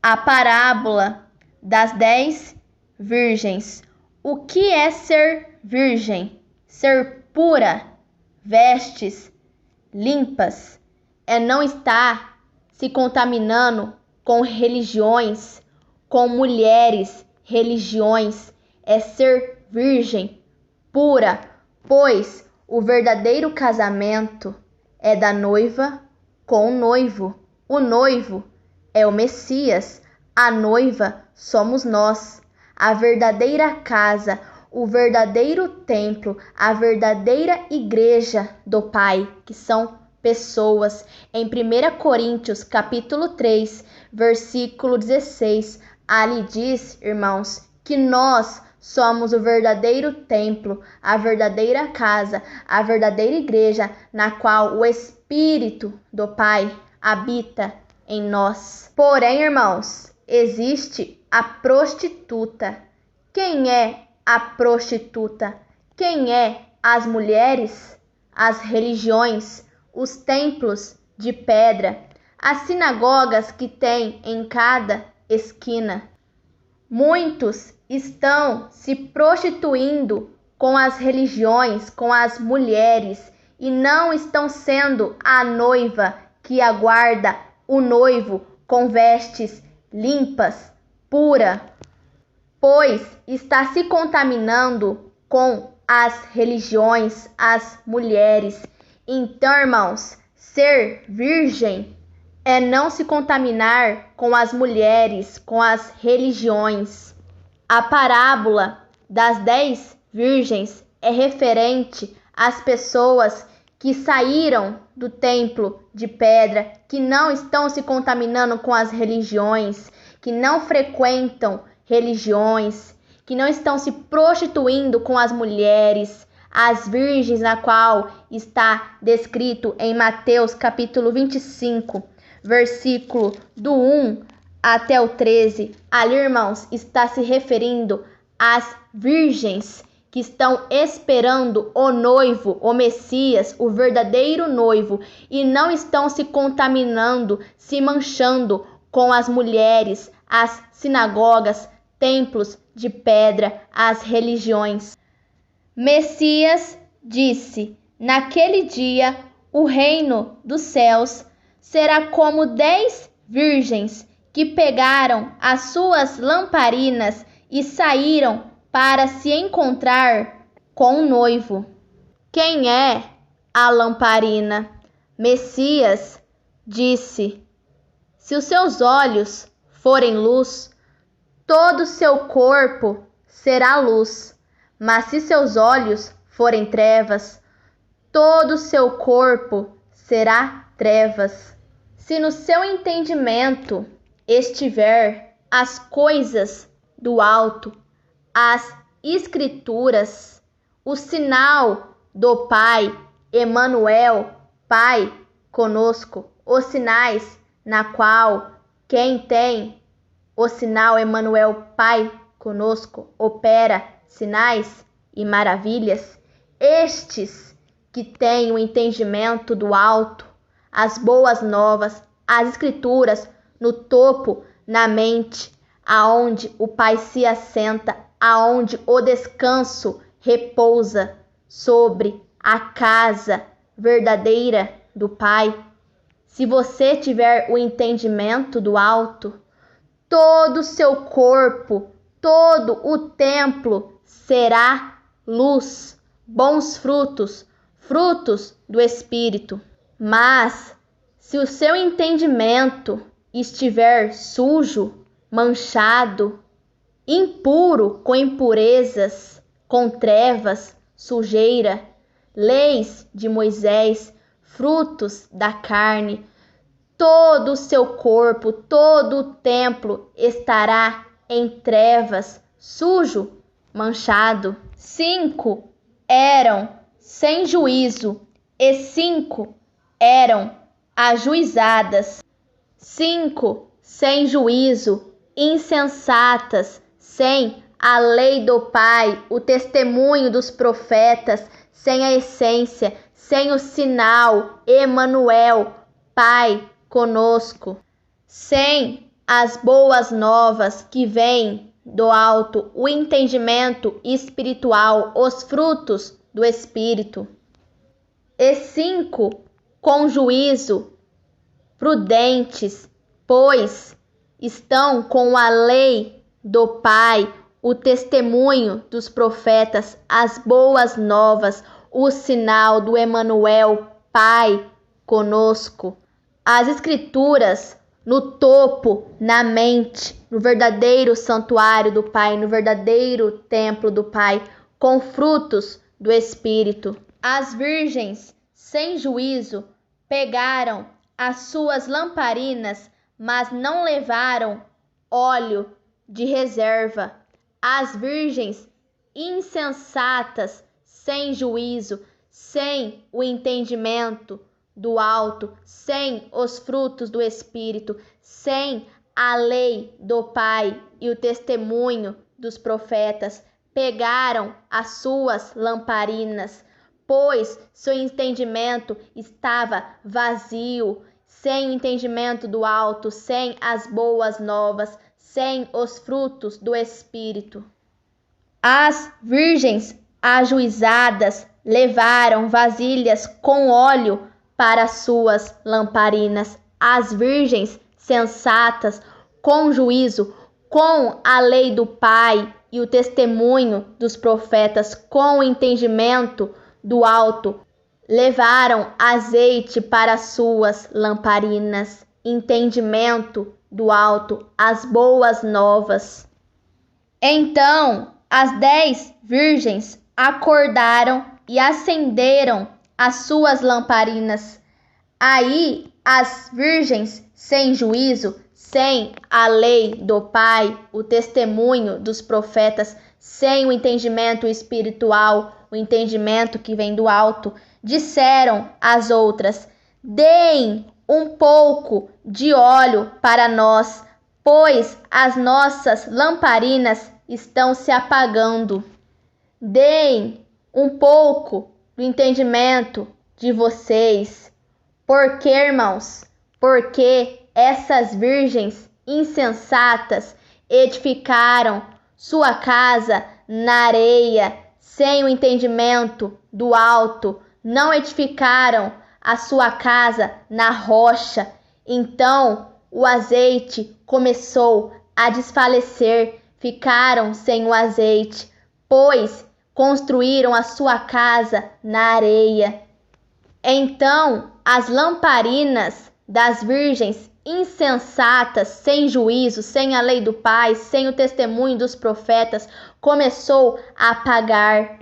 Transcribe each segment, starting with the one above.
A parábola das 10 virgens. O que é ser virgem? Ser pura, vestes limpas, é não estar se contaminando com religiões, com mulheres, religiões, é ser virgem, pura, pois o verdadeiro casamento é da noiva com o noivo. O noivo é o Messias, a noiva somos nós. A verdadeira casa, o verdadeiro templo, a verdadeira igreja do Pai, que são pessoas. Em 1 Coríntios, capítulo 3, versículo 16, ali diz, irmãos, que nós somos o verdadeiro templo, a verdadeira casa, a verdadeira igreja, na qual o Espírito do Pai habita em nós. Porém, irmãos, existe a prostituta. Quem é a prostituta? Quem é as mulheres? As religiões, os templos de pedra, as sinagogas que tem em cada esquina. Muitos estão se prostituindo com as religiões, com as mulheres, e não estão sendo a noiva que aguarda o noivo com vestes limpas, pura, pois está se contaminando com as religiões, as mulheres. Então, irmãos, ser virgem é não se contaminar com as mulheres, com as religiões. A parábola das 10 virgens é referente às pessoas que saíram do templo de pedra, que não estão se contaminando com as religiões, que não frequentam religiões, que não estão se prostituindo com as mulheres, as virgens, na qual está descrito em Mateus capítulo 25, versículo do 1 até o 13. Ali, irmãos, está se referindo às virgens que estão esperando o noivo, o Messias, o verdadeiro noivo, e não estão se contaminando, se manchando com as mulheres, as sinagogas, templos de pedra, as religiões. Messias disse: naquele dia o reino dos céus será como 10 virgens que pegaram as suas lamparinas e saíram para se encontrar com o noivo. Quem é a lamparina? Messias disse: se os seus olhos forem luz, todo o seu corpo será luz. Mas se seus olhos forem trevas, todo o seu corpo será trevas. Se no seu entendimento estiver as coisas do alto, as escrituras, o sinal do Pai, Emanuel, Pai conosco, os sinais na qual quem tem o sinal Emanuel, Pai conosco, opera sinais e maravilhas, estes que têm o entendimento do alto, as boas novas, as escrituras no topo, na mente, aonde o Pai se assenta, aonde o descanso repousa sobre a casa verdadeira do Pai. Se você tiver o entendimento do alto, todo o seu corpo, todo o templo será luz, bons frutos, frutos do Espírito. Mas se o seu entendimento estiver sujo, manchado, impuro, com impurezas, com trevas, sujeira, leis de Moisés, frutos da carne, todo o seu corpo, todo o templo estará em trevas, sujo, manchado. 5 eram sem juízo e 5 eram ajuizadas. 5 sem juízo, insensatas, sem a lei do Pai, o testemunho dos profetas, sem a essência, sem o sinal Emanuel, Pai conosco, sem as boas novas que vêm do alto, o entendimento espiritual, os frutos do Espírito. E 5, com juízo, prudentes, pois estão com a lei do Pai, o testemunho dos profetas, as boas novas, o sinal do Emanuel, Pai conosco. As Escrituras no topo, na mente, no verdadeiro santuário do Pai, no verdadeiro templo do Pai, com frutos do Espírito. As virgens, sem juízo, pegaram as suas lamparinas, mas não levaram óleo de reserva. As virgens insensatas, sem juízo, sem o entendimento do alto, sem os frutos do Espírito, sem a lei do Pai e o testemunho dos profetas, pegaram as suas lamparinas, pois seu entendimento estava vazio, sem o entendimento do alto, sem as boas novas, sem os frutos do Espírito. As virgens ajuizadas levaram vasilhas com óleo para suas lamparinas. As virgens sensatas, com juízo, com a lei do Pai e o testemunho dos profetas, com o entendimento do alto, levaram azeite para suas lamparinas. Entendimento do alto, as boas novas. Então as 10 virgens acordaram e acenderam as suas lamparinas. Aí as virgens sem juízo, sem a lei do Pai, o testemunho dos profetas, sem o entendimento espiritual, o entendimento que vem do alto, disseram às outras: deem um pouco de óleo para nós, pois as nossas lamparinas estão se apagando. Deem um pouco do entendimento de vocês. Por que, irmãos? Porque essas virgens insensatas edificaram sua casa na areia, sem o entendimento do alto, não edificaram a sua casa na rocha. Então o azeite começou a desfalecer, ficaram sem o azeite, pois construíram a sua casa na areia. Então as lamparinas das virgens insensatas, sem juízo, sem a lei do Pai, sem o testemunho dos profetas, começou a apagar.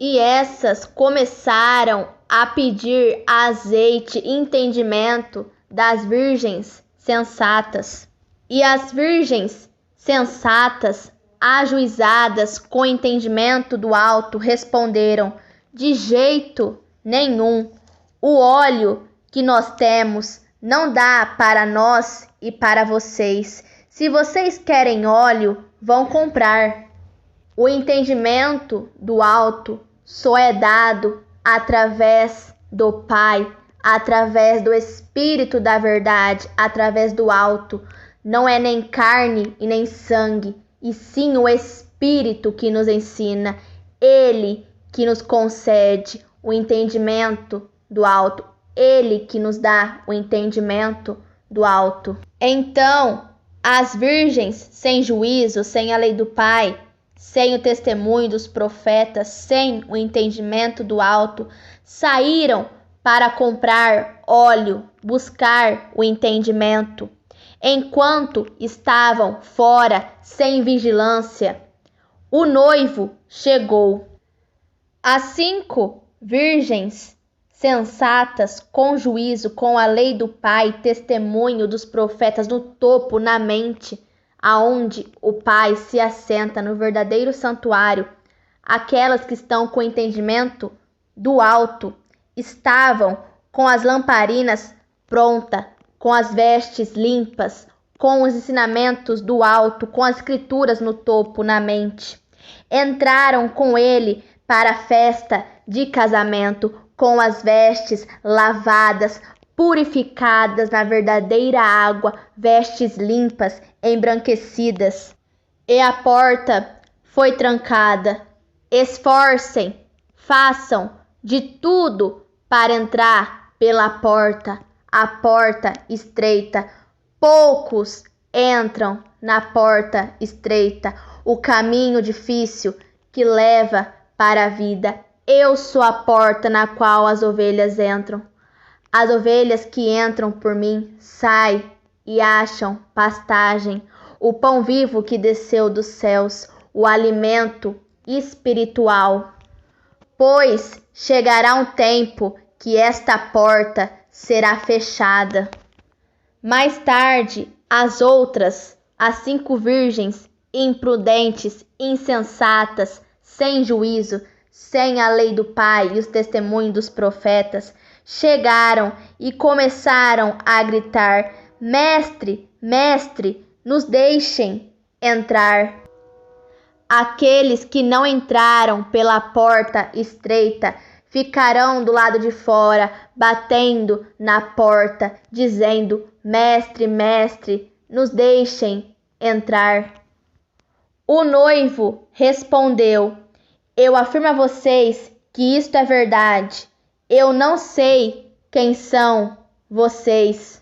E essas começaram a pedir azeite, entendimento das virgens sensatas. E as virgens sensatas, ajuizadas com entendimento do alto, responderam: de jeito nenhum. O óleo que nós temos não dá para nós e para vocês. Se vocês querem óleo, vão comprar. O entendimento do alto só é dado através do Pai, através do Espírito da verdade, através do alto. Não é nem carne e nem sangue, e sim o Espírito que nos ensina. Ele que nos concede o entendimento do alto. Ele que nos dá o entendimento do alto. Então, as virgens sem juízo, sem a lei do Pai, sem o testemunho dos profetas, sem o entendimento do alto, saíram para comprar óleo, buscar o entendimento. Enquanto estavam fora, sem vigilância, o noivo chegou. As 5 virgens sensatas, com juízo, com a lei do Pai, testemunho dos profetas no topo, na mente, aonde o Pai se assenta no verdadeiro santuário, aquelas que estão com entendimento do alto, estavam com as lamparinas prontas, com as vestes limpas, com os ensinamentos do alto, com as escrituras no topo, na mente. Entraram com ele para a festa de casamento, com as vestes lavadas, purificadas na verdadeira água, vestes limpas, embranquecidas. E a porta foi trancada. Esforcem, façam de tudo para entrar pela porta, a porta estreita. Poucos entram na porta estreita, o caminho difícil que leva para a vida. Eu sou a porta na qual as ovelhas entram. As ovelhas que entram por mim saem e acham pastagem, o pão vivo que desceu dos céus, o alimento espiritual. Pois chegará um tempo que esta porta será fechada. Mais tarde, as outras, as 5 virgens, imprudentes, insensatas, sem juízo, sem a lei do Pai e os testemunhos dos profetas, chegaram e começaram a gritar: Mestre, Mestre, nos deixem entrar. Aqueles que não entraram pela porta estreita ficarão do lado de fora, batendo na porta, dizendo: Mestre, Mestre, nos deixem entrar. O noivo respondeu: Eu afirmo a vocês que isto é verdade. Eu não sei quem são vocês.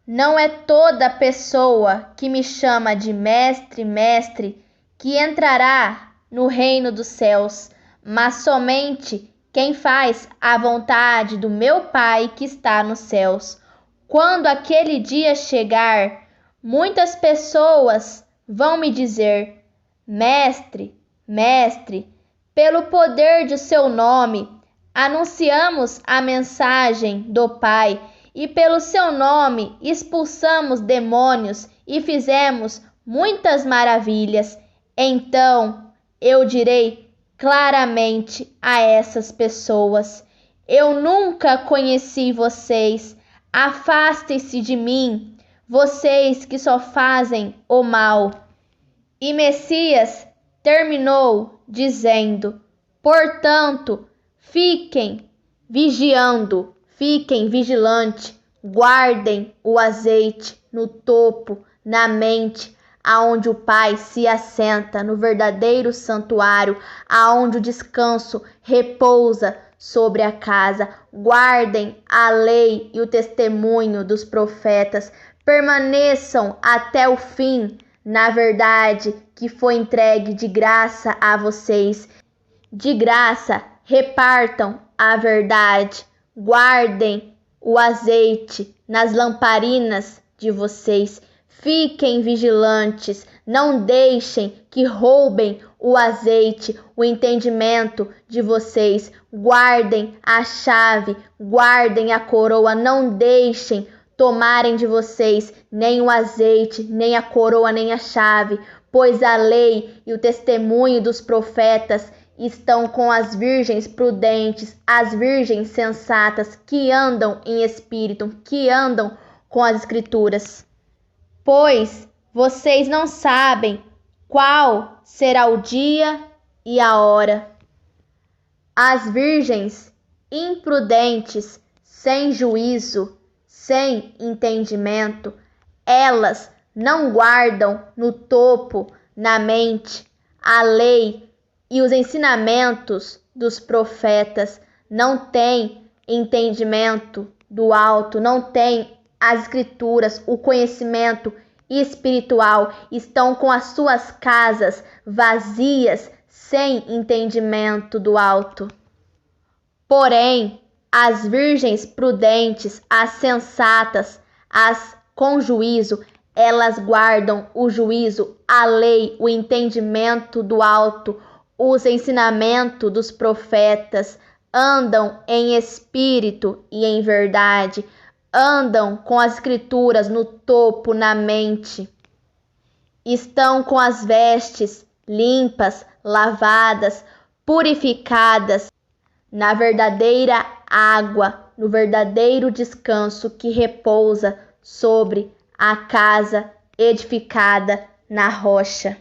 Não é toda pessoa que me chama de mestre, mestre, que entrará no reino dos céus, mas somente quem faz a vontade do meu Pai que está nos céus. Quando aquele dia chegar, muitas pessoas vão me dizer: Mestre, Mestre, pelo poder de seu nome, anunciamos a mensagem do Pai, e pelo seu nome expulsamos demônios e fizemos muitas maravilhas. Então eu direi claramente a essas pessoas: Eu nunca conheci vocês. Afastem-se de mim, vocês que só fazem o mal. E Messias terminou dizendo: Portanto, fiquem vigiando, fiquem vigilantes, guardem o azeite no topo, na mente, aonde o Pai se assenta, no verdadeiro santuário, aonde o descanso repousa sobre a casa. Guardem a lei e o testemunho dos profetas, permaneçam até o fim na verdade que foi entregue de graça a vocês. De graça, repartam a verdade, guardem o azeite nas lamparinas de vocês. Fiquem vigilantes, não deixem que roubem o azeite, o entendimento de vocês. Guardem a chave, guardem a coroa, não deixem tomarem de vocês nem o azeite, nem a coroa, nem a chave, pois a lei e o testemunho dos profetas estão com as virgens prudentes, as virgens sensatas que andam em espírito, que andam com as escrituras. Pois vocês não sabem qual será o dia e a hora. As virgens imprudentes, sem juízo, sem entendimento, elas não guardam no topo, na mente, a lei e os ensinamentos dos profetas, não têm entendimento do alto, não têm as escrituras, o conhecimento espiritual, estão com as suas casas vazias, sem entendimento do alto. Porém, as virgens prudentes, as sensatas, as com juízo, elas guardam o juízo, a lei, o entendimento do alto, os ensinamentos dos profetas, andam em espírito e em verdade, andam com as escrituras no topo, na mente. Estão com as vestes limpas, lavadas, purificadas, na verdadeira água, no verdadeiro descanso que repousa sobre a casa edificada na rocha.